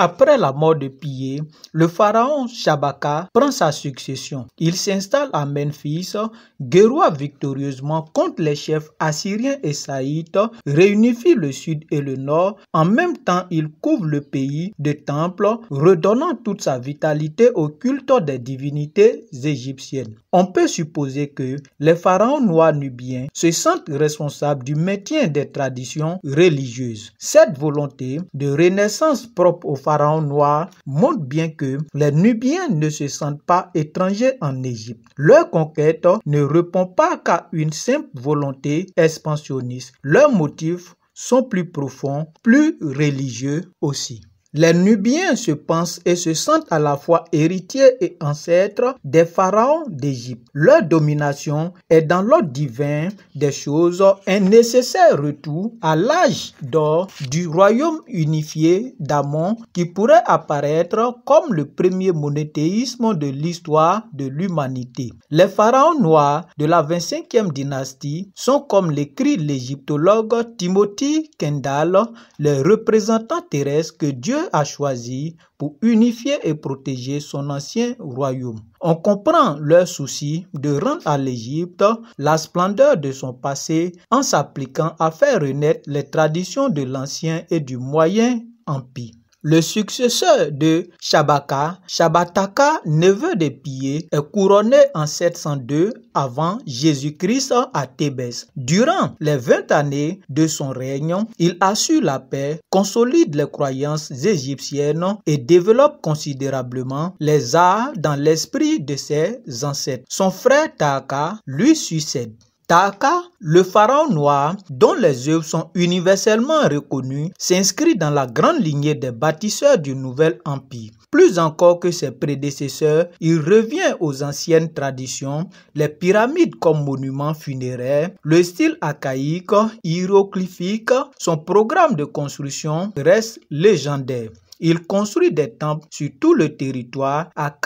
Après la mort de Pillé, le pharaon Shabaka prend sa succession. Il s'installe à Memphis, guerroie victorieusement contre les chefs assyriens et saïtes, réunifie le sud et le nord. En même temps, il couvre le pays de temples, redonnant toute sa vitalité au culte des divinités égyptiennes. On peut supposer que les pharaons noirs nubiens se sentent responsables du maintien des traditions religieuses. Cette volonté de renaissance propre aux pharaons noirs montre bien que les Nubiens ne se sentent pas étrangers en Égypte. Leur conquête ne répond pas qu'à une simple volonté expansionniste. Leurs motifs sont plus profonds, plus religieux aussi. Les Nubiens se pensent et se sentent à la fois héritiers et ancêtres des pharaons d'Égypte. Leur domination est dans l'ordre divin des choses un nécessaire retour à l'âge d'or du royaume unifié d'Amon qui pourrait apparaître comme le premier monothéisme de l'histoire de l'humanité. Les pharaons noirs de la 25e dynastie sont, comme l'écrit l'égyptologue Timothy Kendall, les représentants terrestres que Dieu a choisi pour unifier et protéger son ancien royaume. On comprend leur souci de rendre à l'Égypte la splendeur de son passé en s'appliquant à faire renaître les traditions de l'ancien et du moyen empire. Le successeur de Shabaka, Shabataka, neveu de Pillé, est couronné en 702 avant Jésus-Christ à Thébès. Durant les 20 années de son règne, il assure la paix, consolide les croyances égyptiennes et développe considérablement les arts dans l'esprit de ses ancêtres. Son frère Taaka lui succède. Taaka, le pharaon noir, dont les œuvres sont universellement reconnues, s'inscrit dans la grande lignée des bâtisseurs du nouvel empire. Plus encore que ses prédécesseurs, il revient aux anciennes traditions, les pyramides comme monuments funéraires, le style archaïque, hiéroglyphique. Son programme de construction reste légendaire. Il construit des temples sur tout le territoire à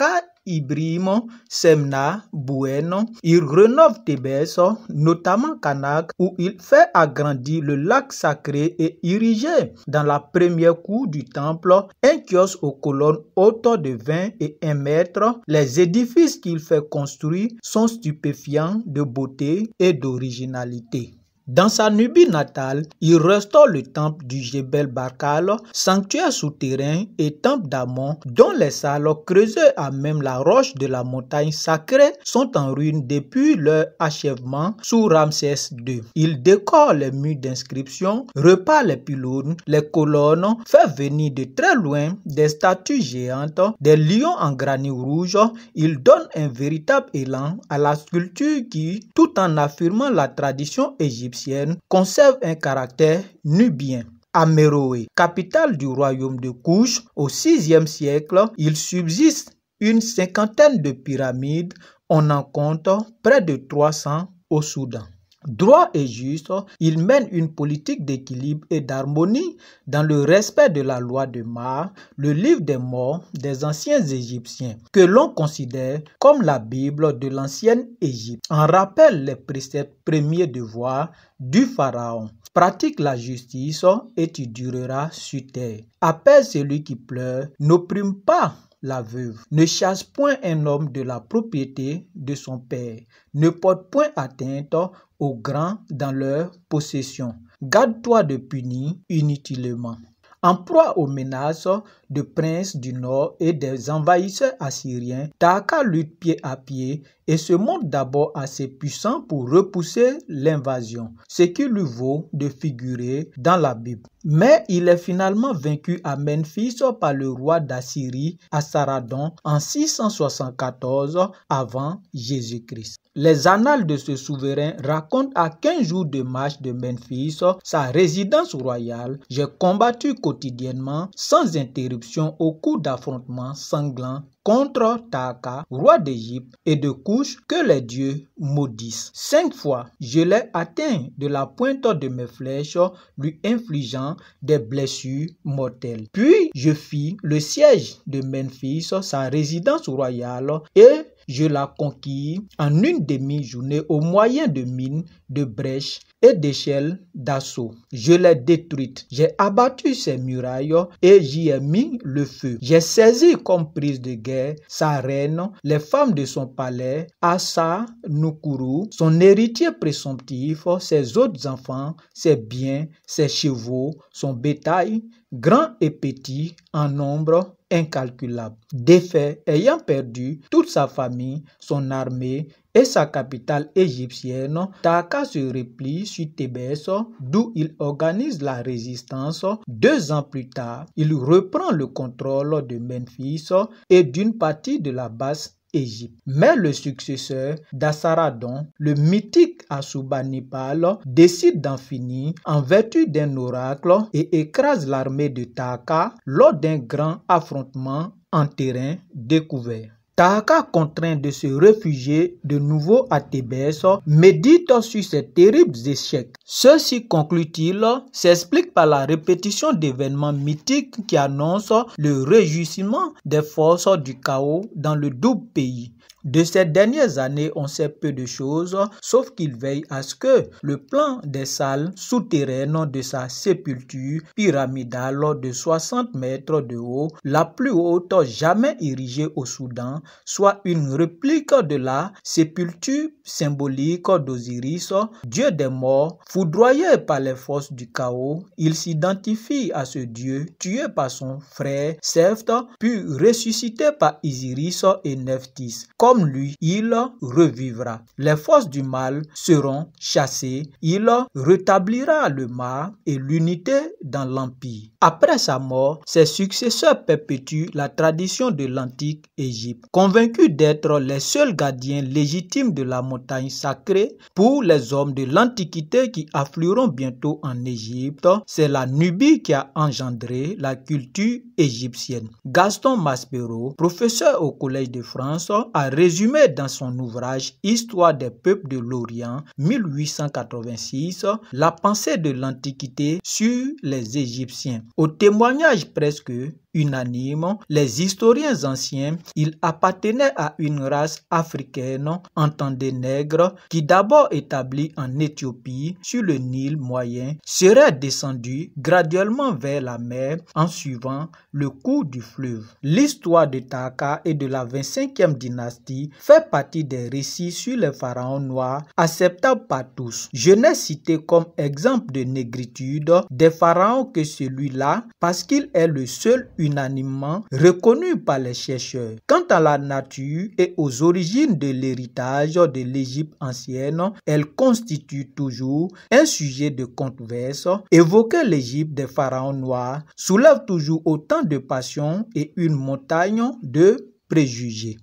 Ibrim, Semna, Bouenne. Il rénove Thébès, notamment Karnak, où il fait agrandir le lac sacré et ériger dans la première cour du temple un kiosque aux colonnes hautes de 20 et 1 mètre. Les édifices qu'il fait construire sont stupéfiants de beauté et d'originalité. Dans sa Nubie natale, il restaure le temple du Jebel Barkal, sanctuaire souterrain et temple d'Amon, dont les salles creusées à même la roche de la montagne sacrée sont en ruine depuis leur achèvement sous Ramsès II. Il décore les murs d'inscription, repart les pylônes, les colonnes, fait venir de très loin des statues géantes, des lions en granit rouge. Il donne un véritable élan à la sculpture qui, tout en affirmant la tradition égyptienne, conserve un caractère nubien. À Méroé, capitale du royaume de Kouch, au VIe siècle, il subsiste une cinquantaine de pyramides. On en compte près de 300 au Soudan. Droit et juste, il mène une politique d'équilibre et d'harmonie dans le respect de la loi de Mar, le livre des morts des anciens Égyptiens, que l'on considère comme la Bible de l'ancienne Égypte. En rappelle les préceptes premiers devoirs du pharaon. Pratique la justice et tu dureras sur terre. Apaise celui qui pleure, n'opprime pas la veuve. Ne chasse point un homme de la propriété de son père. Ne porte point atteinte aux grands dans leur possession. Garde-toi de punir inutilement. En proie aux menaces de princes du nord et des envahisseurs assyriens, Taaka lutte pied à pied et se montre d'abord assez puissant pour repousser l'invasion, ce qui lui vaut de figurer dans la Bible. Mais il est finalement vaincu à Memphis par le roi d'Assyrie, Assaradon, en 674 avant Jésus-Christ. Les annales de ce souverain racontent à 15 jours de marche de Memphis, sa résidence royale. J'ai combattu quotidiennement sans interruption au cours d'affrontements sanglants contre Taaka, roi d'Égypte et de Kouch, que les dieux maudissent. 5 fois, je l'ai atteint de la pointe de mes flèches, lui infligeant des blessures mortelles. Puis, je fis le siège de Memphis, sa résidence royale, et Je la conquis en une demi-journée au moyen de mines, de brèches et d'échelles d'assaut. Je l'ai détruite. J'ai abattu ses murailles et j'y ai mis le feu. J'ai saisi comme prise de guerre sa reine, les femmes de son palais, Assa Nukuru, son héritier présomptif, ses autres enfants, ses biens, ses chevaux, son bétail, grand et petit, en nombre incalculable. Défait, ayant perdu toute sa famille, son armée et sa capitale égyptienne, Taharqa se replie sur Thébès, d'où il organise la résistance. 2 ans plus tard, il reprend le contrôle de Memphis et d'une partie de la basse Égypte. Mais le successeur d'Assaradon, le mythique Assurbanipal, décide d'en finir en vertu d'un oracle et écrase l'armée de Taharqa lors d'un grand affrontement en terrain découvert. Taharqa, contraint de se réfugier de nouveau à Thébès, médite sur ses terribles échecs. Ceci, conclut-il, s'explique par la répétition d'événements mythiques qui annoncent le réjouissement des forces du chaos dans le double pays. De ces dernières années, on sait peu de choses, sauf qu'il veille à ce que le plan des salles souterraines de sa sépulture pyramidale de 60 mètres de haut, la plus haute jamais érigée au Soudan, soit une réplique de la sépulture symbolique d'Osiris, dieu des morts. Foudroyé par les forces du chaos, il s'identifie à ce dieu tué par son frère Seth, puis ressuscité par Isiris et Nephthys. Comme lui, il revivra. Les forces du mal seront chassées. Il rétablira le mal et l'unité dans l'empire. Après sa mort, ses successeurs perpétuent la tradition de l'antique Égypte. Convaincus d'être les seuls gardiens légitimes de la montagne sacrée pour les hommes de l'Antiquité qui afflueront bientôt en Égypte, c'est la Nubie qui a engendré la culture égyptienne. Gaston Maspero, professeur au Collège de France, a résumé dans son ouvrage Histoire des peuples de l'Orient 1886 la pensée de l'Antiquité sur les Égyptiens. Au témoignage presque unanime, les historiens anciens, ils appartenaient à une race africaine, entendez nègre, qui d'abord établie en Éthiopie sur le Nil moyen, serait descendue graduellement vers la mer en suivant le cours du fleuve. L'histoire de Taharqa et de la 25e dynastie fait partie des récits sur les pharaons noirs acceptables par tous. Je n'ai cité comme exemple de négritude des pharaons que celui-là parce qu'il est le seul unanimement reconnu par les chercheurs. Quant à la nature et aux origines de l'héritage de l'Égypte ancienne, elle constitue toujours un sujet de controverse. Évoquer l'Égypte des pharaons noirs soulève toujours autant de passion et une montagne de préjugés.